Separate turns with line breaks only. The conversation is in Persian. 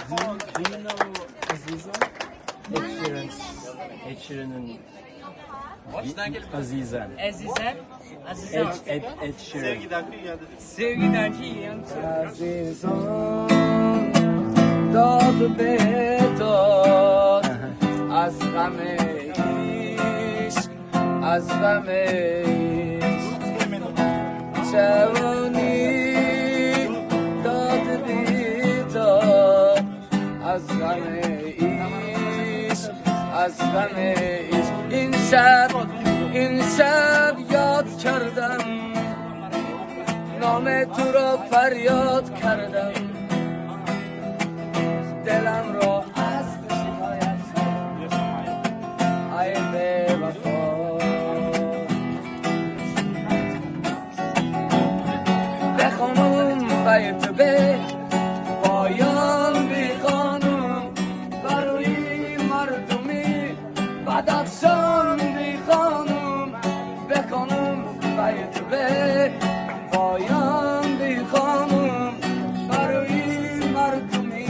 Do you know Aziza? Ed Sheeran'ın Aziza.
Azizem.
Ed Sheeran.
Sevgiden ki
عزیزان داد بداد از غم عشق از غم عشق جوانی داد بیداد از غم عشق از غم عشق این شب یاد کردم نام تو را فریاد کردم دلم را از شکایت ای بی وفا بخانم بیت به پایان بی خانم برای مردمی بعد افشان بی خانم بخانم بیت به پایان بی خانم برای مردمی